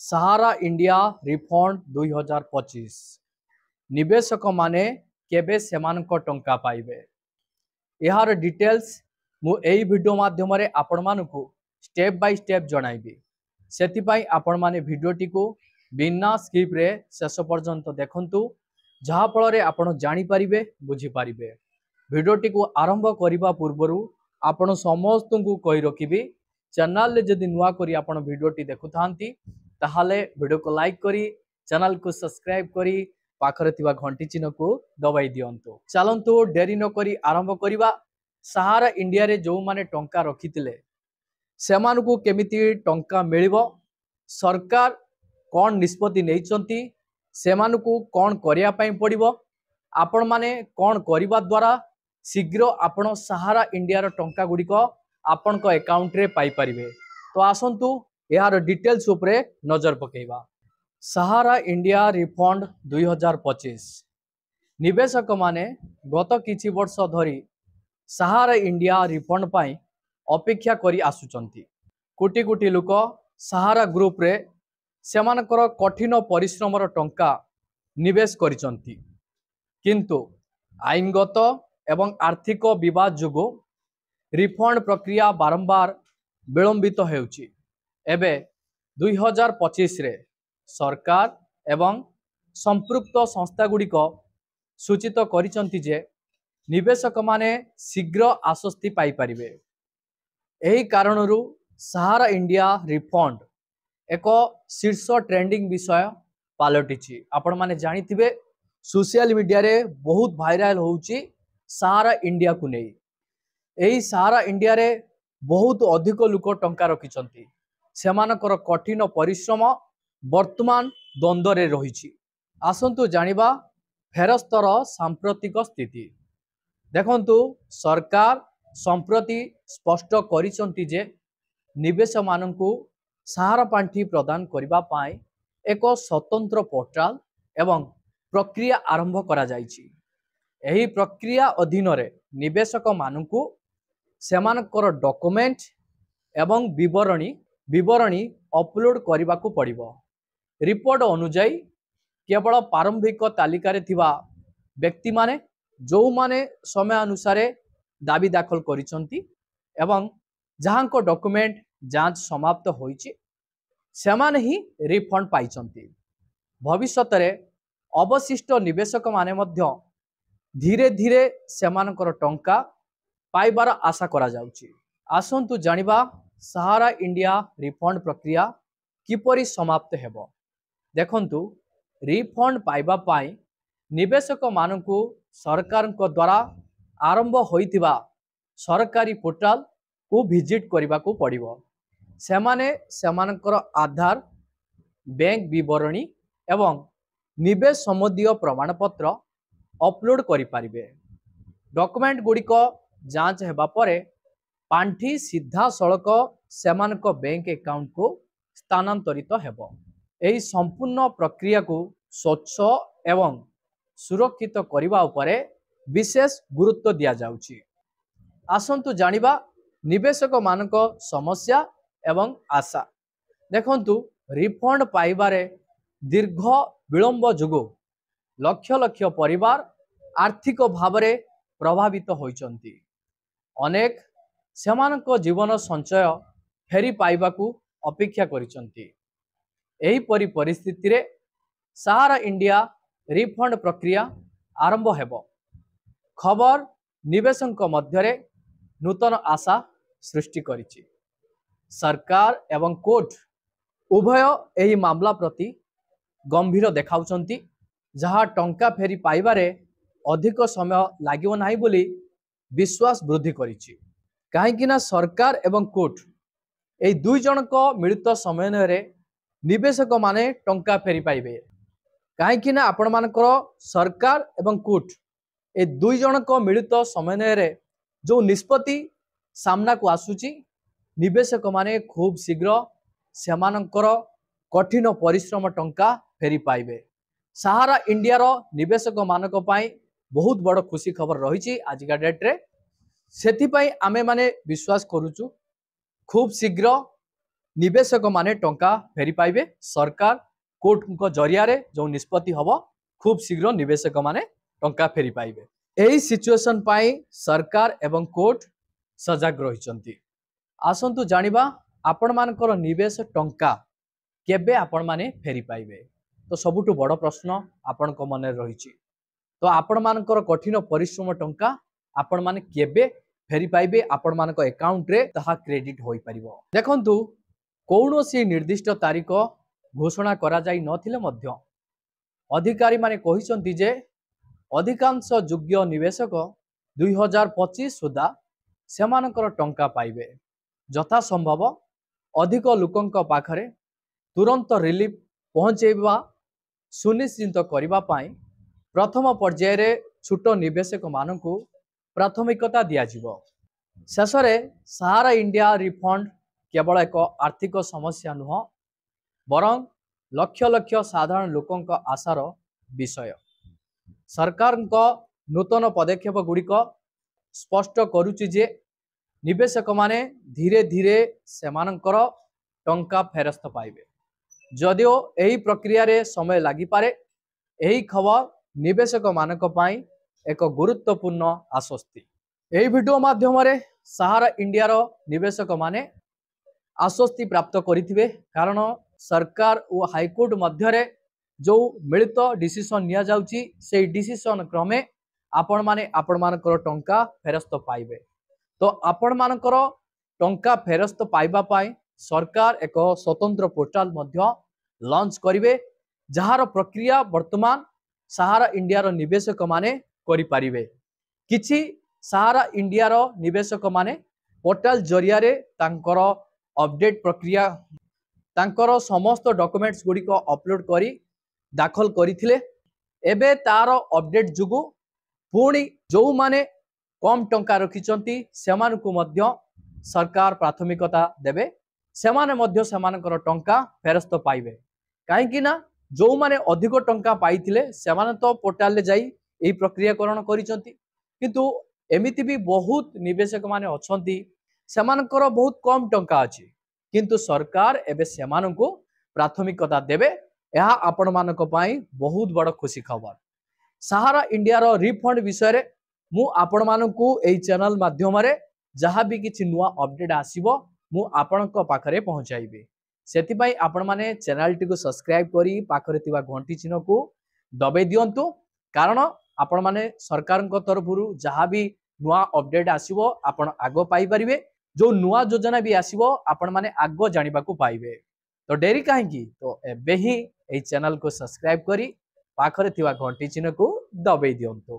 सहारा India refund 2025 निवेशक माने केबे सेमानक टंका पाइबे यार डिटेल्स मु एई वीडियो माध्यम रे आपण मानकु स्टेप बाय स्टेप जणाइबी सेति पई आपण माने वीडियोटी को बिना स्किप रे शेष पर्यंत देखंतु जहा फल रे आपण जानि परिबे बुझी परिबे। वीडियोटी को आरंभ करिबा पूर्वरु आपण समस्त को कहि रखिबी चैनल ले जदि नुआ करी आपण वीडियोटी देखुथांती ताहाले वीडियो को लाइक करी चैनल को सब्सक्राइब करी पाखरे थिबा घंटी चिन्ह को दबाई दियंतु। चलंतु डेरी न करी आरंभ करिबा। सहारा इंडिया रे जो माने टंका रखितिले सेमानकु केमिति टंका मिलिबो, सरकार कोन निष्पत्ति नेइचंती, सेमानकु कोन करिया पई पड़िबो, आपण माने कोन करिबा द्वारा शीघ्र आपण सहारा इंडिया रो टंका गुडिको आपण को अकाउंट रे पाई परिबे। तो आसंतु यार डिटेल्स उपरे नजर पकेइबा। सहारा इंडिया रिफंड 2025 निवेशक माने गत किछि वर्ष धरी सहारा इंडिया रिफंड पाई अपेक्षा करी आसुचंती। कोटी कोटी लोक सहारा ग्रुप रे सेमानकर कठिन परिश्रमर टंका निवेश करिचंती, किंतु आईनगत एवं आर्थिक विवाद जोगु रिफंड प्रक्रिया बारंबार विलंबित हेउची। एबे 2025 रे सरकार एवं संपृक्त संस्था गुड़िक सूचित करिचंती जे निवेशक माने शीघ्र आश्वस्ति पाई परिबे। एही कारणरू सहारा इंडिया रिफंड एक शीर्ष ट्रेंडिंग विषय पालटिछि। आपण माने जानिथिबे सोशल मीडिया रे बहुत वायरल होउची सहारा इंडिया को नै। एही सहारा इंडिया रे बहुत अधिक लोक टंका रखिचंती। सेमानकर कठिन परिश्रम वर्तमान द्वंद्व रे रहिछि। आसंतु जानिबा फेरस्तर सांप्रतिक स्थिति। देखंतु सरकार संप्रति स्पष्ट करिसंती जे निवेश माननकु सहारा पांठी प्रदान करिबा पाई एक स्वतंत्र पोर्टाल एवं प्रक्रिया आरंभ करा जाइछि। एही प्रक्रिया अधीन रे निवेशक माननकु सेमानकर डॉक्यूमेंट एवं विवरणी अपलोड करने को पड़िबो। रिपोर्ट अनुजाई केवल प्रारंभिक तालिका रे थिबा व्यक्ति माने जो माने समय अनुसार दाबी दाखल करिसंती एवं जहांको डॉक्यूमेंट जांच समाप्त होईची सेमाने ही रिफंड पाइचंती। भविष्यत रे अवशिष्ट निवेशक माने मध्य धीरे धीरे सेमानकर टंका पाइबार आशा करा जाउची। आसंतु जानिबा सहारा इंडिया रिफंड प्रक्रिया किपरि समाप्त हेबो। देखंतु रिफंड पाइबा पाई निवेशक मानकु सरकार द्वारा आरंभ होइतिबा सरकारी पोर्टाल को विजिट करबा को पड़िबो। सेमाने सेमानकर आधार, बैंक विवरणी एवं निवेश संबंधी प्रमाणपत्र अपलोड करि पारिबे। डॉक्यूमेंट गुड़िक जांच हेबा परे पांठी सीधा सड़क सेमानक बैंक अकाउंट को स्थानांतरित हेबो। एही संपूर्ण प्रक्रिया को स्वच्छ एवं सुरक्षित करिबा उपरे विशेष गुरुत्व दिया जाउची। आसंतु जानिबा निवेशक मानक समस्या एवं आशा। देखंतु रिफंड पाइबारे दीर्घ विलंब जोगु लक्ष लक्ष परिवार आर्थिक भावरे प्रभावित होइचंती। अनेक सेमानक जीवन संचय फेरी पाइबाकू अपेक्षा करिचंती। एही परि परिस्थिति रे सहारा इंडिया रिफंड प्रक्रिया आरंभ हेबो। खबर निवेशक मध्यरे नूतन आशा सृष्टि करिछि। सरकार एवं कोर्ट उभय एही मामला प्रति गंभीर देखाउचंती, जहा टंका फेरी पाइबारे अधिक समय लागिव नाही बोली विश्वास वृद्धि करिछि। काहेकिना सरकार एवं कोर्ट एही दुई जनक मिलित समन्वय रे निवेशक माने टंका फेरी पाइबे। काहेकिना आपण मानकर सरकार एवं कोर्ट ए दुई जनक मिलित समन्वय रे जो निष्पत्ति सामना को आसुची निवेशक माने खूब शीघ्र सेमानकर कठिन परिश्रम टंका फेरी पाइबे। सहारा इंडिया रो निवेशक मानक पाई बहुत बड़ खुशी खबर रही आज का डेट रे। सेथि पई आमे माने विश्वास करूचु खूब शीघ्र निवेशक माने टंका फेरी पाइबे सरकार कोर्ट को जरिया रे जो निष्पत्ति हबो खूब शीघ्र निवेशक माने टंका फेरी पाइबे। एही सिचुएशन पाई सरकार एवं कोर्ट सजग रहिचंती। आसंतु जानिबा आपण मानकर निवेश टंका केबे आपण माने फेरी पाइबे। तो सबुठु बड़ प्रश्न आपण को मन रही। तो आपण मानकर कठिन परिश्रम टंका आपण माने केबे फेरी पाइबे आपण मानक अकाउंट रे ताहा क्रेडिट होई परिबो। देखंतु कौनसी निर्दिष्ट तारीख घोषणा करा जाई नथिले मध्य अधिकारी माने कहिसंती जे अधिकांश योग्य निवेशक 2025 सुधा सेमानकर टंका पाइबे। जथा संभव अधिक लोकंक पाखरे तुरंत रिलीफ पहुंचेबा सुनिश्चित करबा पाई प्रथम पर्याय रे छोट निवेशक मानकु प्राथमिकता दिया जिवो। शेषरे सहारा इंडिया रिफंड केवल एक आर्थिक समस्या नुह बरं लक्ष लक्ष साधारण लोकंक आशार विषय। सरकार नूतन पदक्षेप गुड़िक स्पष्ट करुच्ची जे निवेशक माने धीरे धीरे सेमानकर टंका फेरस्त पाइबे। जदिओ एही प्रक्रिया रे समय लागि पारे एही खबर निवेशक मानक पाई एक गुरुत्वपूर्ण आश्वस्ति। एही वीडियो माध्यम रे सहारा इंडिया रो निवेशक माने आश्वस्ति प्राप्त करिथिबे कारण सरकार और हाईकोर्ट मध्य जो मिलित डिसीजन निया जाउची से डिसीजन क्रमे आपण मानकर टंका फेरस्त पाइबे। तो आपण मानकर टंका फेरस्त पाइबा पाई सरकार एक स्वतंत्र पोर्टाल मध्य लॉन्च करिवे जहार प्रक्रिया वर्तमान सहारा इंडिया रो निवेशक माने करि पारिबे। किछि सहारा इंडिया रो निवेशक माने पोर्टाल जरिया रे तांकर अपडेट प्रक्रिया तांकर समस्त डॉक्यूमेंट्स गुडी को अपलोड करी दाखल करिथिले। एबे तार अपडेट जुगु पुणी जो माने कम टंका रखिचंती सेमानकु मध्य सरकार प्राथमिकता देबे। सेमाने मध्य सेमानकर टंका फेरस्त पाइबे काहेकि ना जो माने अधिक टंका पाइथिले सेमाने तो पोर्टाल ले जाई एही प्रक्रियाकरण करिचंती किंतु एमिति भी बहुत निवेशक माने अछंती सेमानकर बहुत कम टंका अछि किंतु सरकार एबे सेमानकु प्राथमिकता देबे। यह आपण मानक पाई बहुत बड़ खुशी खबर। सहारा इंडिया रो रिफंड विषय रे मु आपण मानकु एही चैनल माध्यम रे जहाँ भी किछि नुआ अपडेट आसीबो मु आपणक पाखरे पहुंचाइबे। सेति पई आपण माने चैनल टी को सब्सक्राइब करी पाखरे तिबा घंटी चिन्ह को दबे दियंतु कारण आपण माने सरकार तरफरु जहाँ भी नुआ अपडेट आसीबो आपण आगो पाई परिबे। जो नुआ योजना भी आसीबो आपण माने आगो जानिबा को पाइबे। तो डेरी काहेकि तो एबे ही एही चैनल को सब्सक्राइब करी पाखरे तिबा घंटी चिन्ह को दबे दियंतु।